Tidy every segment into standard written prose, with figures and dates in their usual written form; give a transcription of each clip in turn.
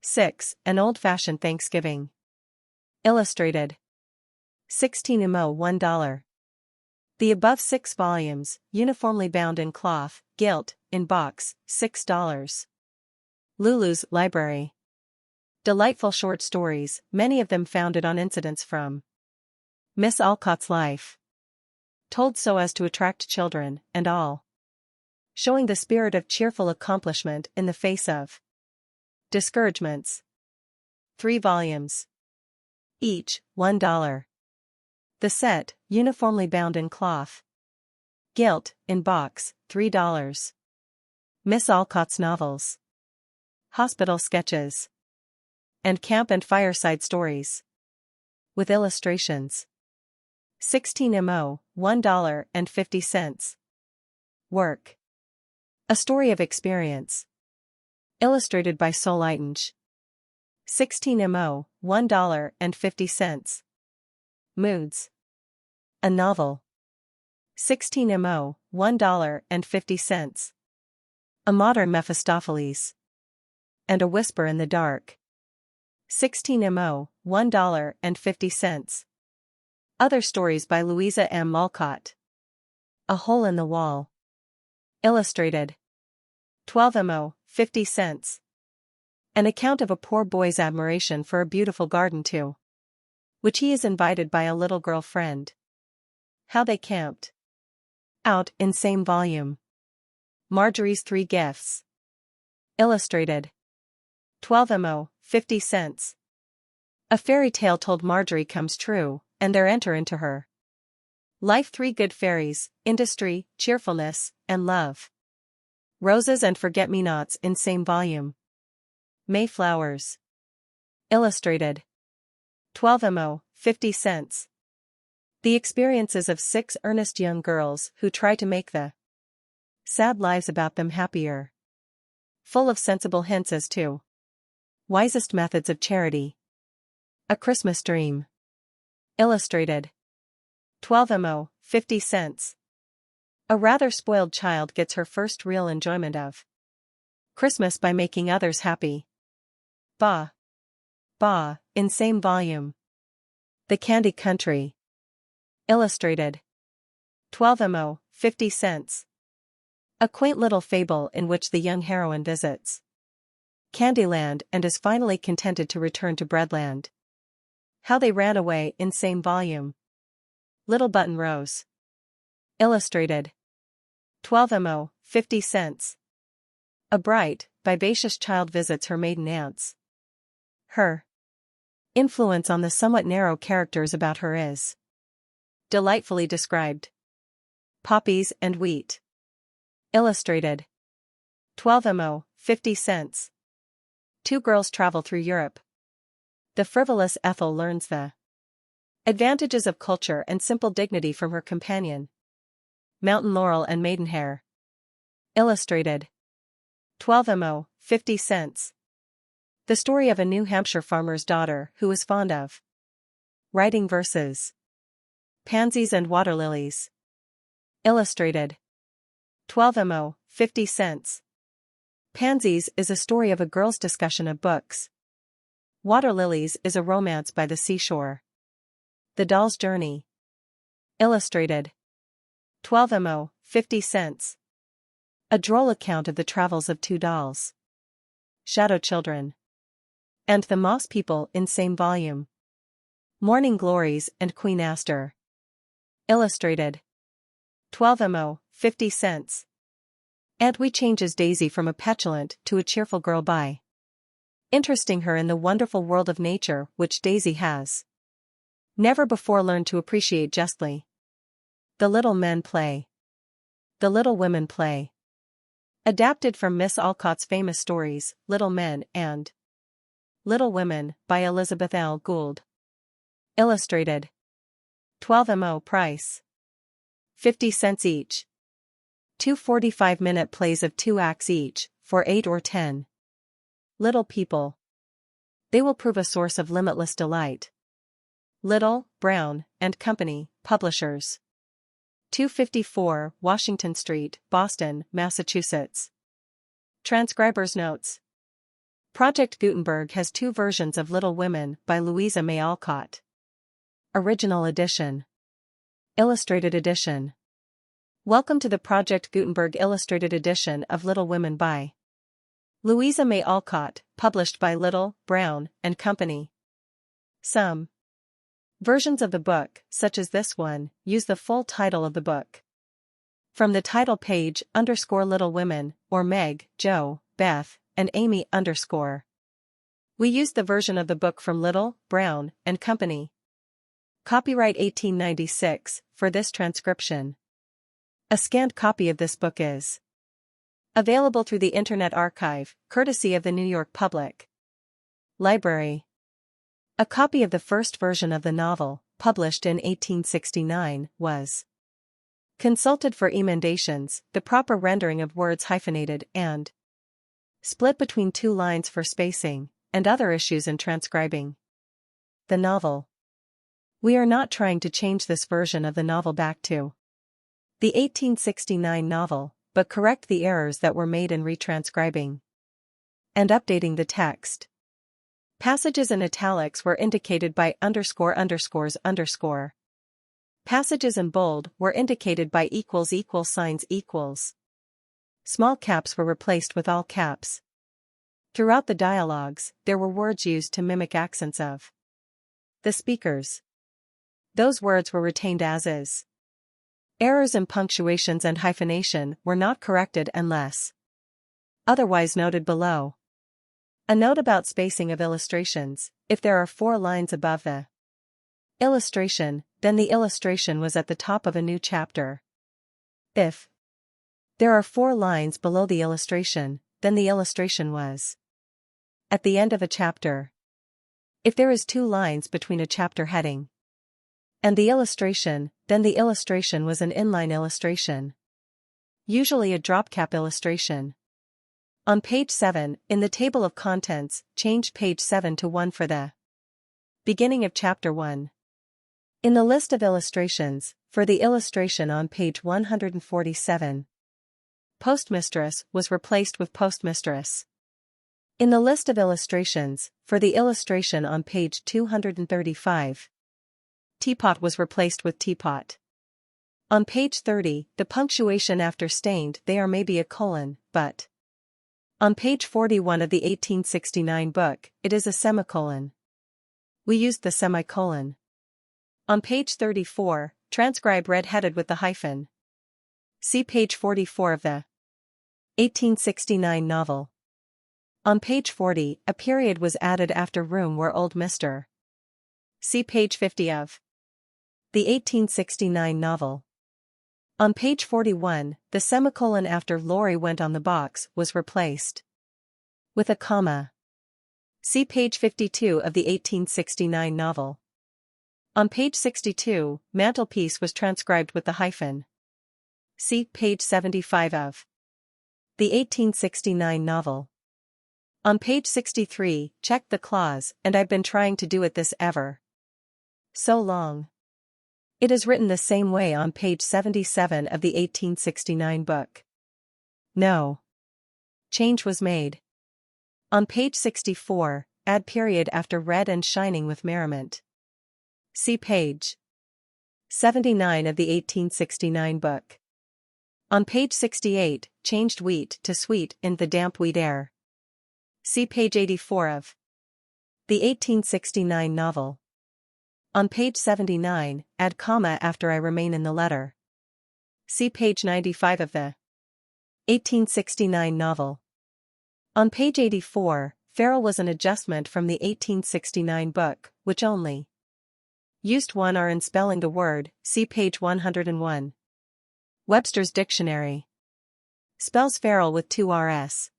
6. An old-fashioned Thanksgiving. Illustrated. 16 mo $1. The above 6 volumes, uniformly bound in cloth, gilt, in box, $6. Lulu's Library. Delightful short stories, many of them founded on incidents from Miss Alcott's life. Told so as to attract children, and all. Showing the spirit of cheerful accomplishment in the face of discouragements. 3 volumes. Each, $1. The set, uniformly bound in cloth. Gilt, in box, $3. Miss Alcott's novels. Hospital sketches. And camp and fireside stories. With illustrations. 16 mo, $1.50. Work. A story of experience. Illustrated by Sol Itench. 16 mo, $1.50. Moods. A novel. 16 mo, $1.50. A modern Mephistopheles. And a whisper in the dark. 16 mo, $1.50. Other stories by Louisa M. Alcott. A hole in the wall. Illustrated. 12 mo, 50 cents. An account of a poor boy's admiration for a beautiful garden to which he is invited by a little girl friend. How they camped. Out, in same volume. Marjorie's 3 Gifts. Illustrated. 12 mo, 50 cents. A fairy tale told Marjorie comes true, and there enter into her life 3 good fairies, industry, cheerfulness, and love. Roses and Forget-Me-Nots in same volume. Mayflowers. Illustrated. 12 mo, 50 cents. The experiences of 6 earnest young girls who try to make the sad lives about them happier. Full of sensible hints as to wisest methods of charity. A Christmas Dream. Illustrated. 12 mo, 50 cents. A rather spoiled child gets her first real enjoyment of Christmas by making others happy. Bah! Bah! In same volume. The Candy Country. Illustrated. 12 mo, 50 cents. A quaint little fable in which the young heroine visits Candyland and is finally contented to return to Breadland. How they ran away in same volume. Little Button Rose. Illustrated. 12 mo, 50 cents. A bright, vivacious child visits her maiden aunts. Her influence on the somewhat narrow characters about her is delightfully described. Poppies and Wheat. Illustrated. 12 mo, 50 cents. 2 girls travel through Europe. The frivolous Ethel learns the advantages of culture and simple dignity from her companion. Mountain Laurel and Maidenhair. Illustrated. 12 mo, 50 cents. The story of a New Hampshire farmer's daughter who is fond of writing verses. Pansies and Water Lilies. Illustrated. 12 mo, 50 cents. Pansies is a story of a girl's discussion of books. Water Lilies is a romance by the seashore. The Doll's Journey. Illustrated. 12 mo, 50 cents. A droll account of the travels of 2 dolls. Shadow Children. And the Moss People in same volume. Morning Glories and Queen Aster. Illustrated. 12 mo, 50 cents. Aunt Wee changes Daisy from a petulant to a cheerful girl by interesting her in the wonderful world of nature which Daisy has never before learned to appreciate justly. The Little Men Play. The Little Women Play. Adapted from Miss Alcott's famous stories, Little Men and Little Women, by Elizabeth L. Gould. Illustrated. 12 mo price. 50 cents each. 2 45-minute plays of 2 acts each, for 8 or 10. Little People. They will prove a source of limitless delight. Little, Brown, and Company, Publishers. 254 Washington Street, Boston, Massachusetts. Transcriber's notes. Project Gutenberg has two versions of Little Women by Louisa May Alcott. Original Edition. Illustrated Edition. Welcome to the Project Gutenberg Illustrated Edition of Little Women by Louisa May Alcott, published by Little, Brown and Company. Some versions of the book, such as this one, use the full title of the book. From the title page, Little Women, or Meg, Jo, Beth, and Amy _. We used the version of the book from Little, Brown and Company. Copyright 1896, for this transcription. A scanned copy of this book is available through the Internet Archive, courtesy of the New York Public Library. A copy of the first version of the novel, published in 1869, was consulted for emendations, the proper rendering of words hyphenated and split between two lines for spacing, and other issues in transcribing the novel. We are not trying to change this version of the novel back to the 1869 novel, but correct the errors that were made in retranscribing and updating the text. Passages in italics were indicated by _____. Passages in bold were indicated by ===. Small caps were replaced with all caps. Throughout the dialogues, there were words used to mimic accents of the speakers. Those words were retained as is. Errors in punctuations and hyphenation were not corrected unless otherwise noted below. A note about spacing of illustrations: if there are 4 lines above the illustration, then the illustration was at the top of a new chapter. If there are 4 lines below the illustration, then the illustration was at the end of a chapter. If there is 2 lines between a chapter heading and the illustration, then the illustration was an inline illustration, usually a dropcap illustration. On page 7, in the table of contents, change page 7 to 1 for the beginning of chapter 1. In the list of illustrations, for the illustration on page 147, Postmistress was replaced with Postmistress. In the list of illustrations, for the illustration on page 235, Teapot was replaced with Teapot. On page 30, the punctuation after stained there may be a colon, but on page 41 of the 1869 book, it is a semicolon. We used the semicolon. On page 34, transcribe red-headed with the hyphen. See page 44 of the 1869 novel. On page 40, a period was added after room where old Mr. See page 50 of the 1869 novel. On page 41, the semicolon after Laurie went on the box was replaced with a comma. See page 52 of the 1869 novel. On page 62, mantelpiece was transcribed with the hyphen. See page 75 of the 1869 novel. On page 63, check the clause, and I've been trying to do it this ever so long. It is written the same way on page 77 of the 1869 book. No change was made. On page 64, add period after red and shining with merriment. See page 79 of the 1869 book. On page 68, changed wheat to sweet in the damp wheat air. See page 84 of the 1869 novel. On page 79, add comma after I remain in the letter. See page 95 of the 1869 novel. On page 84, Farrell was an adjustment from the 1869 book, which only used 1 R in spelling the word. See page 101. Webster's Dictionary spells Farrell with 2 Rs.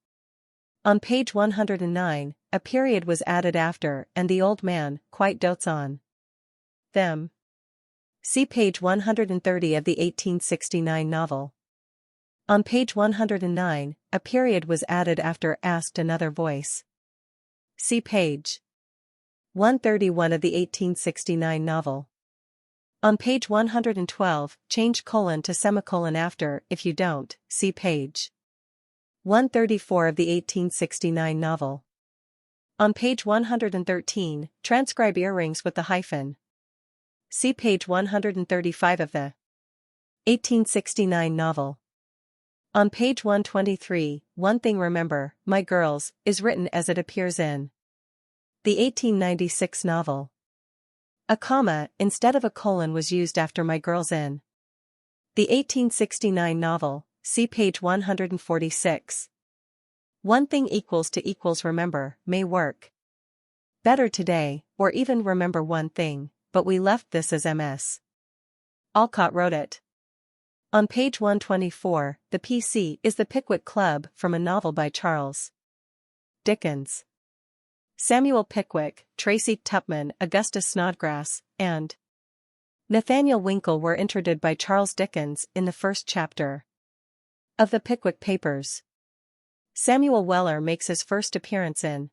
On page 109, a period was added after, and the old man quite dotes on them. See page 130 of the 1869 novel. On page 109, a period was added after asked another voice. See page 131 of the 1869 novel. On page 112, change colon to semicolon after, if you don't, see page 134 of the 1869 novel. On page 113, transcribe earrings with the hyphen. See page 135 of the 1869 novel. On page 123, One Thing Remember, My Girls, is written as it appears in the 1896 novel. A comma instead of a colon was used after My Girls in the 1869 novel, see page 146. One thing equals remember, may work better today, or even remember one thing, but we left this as MS. Alcott wrote it. On page 124, the PC is the Pickwick Club from a novel by Charles Dickens. Samuel Pickwick, Tracy Tupman, Augustus Snodgrass, and Nathaniel Winkle were introduced by Charles Dickens in the first chapter of the Pickwick Papers. Samuel Weller makes his first appearance in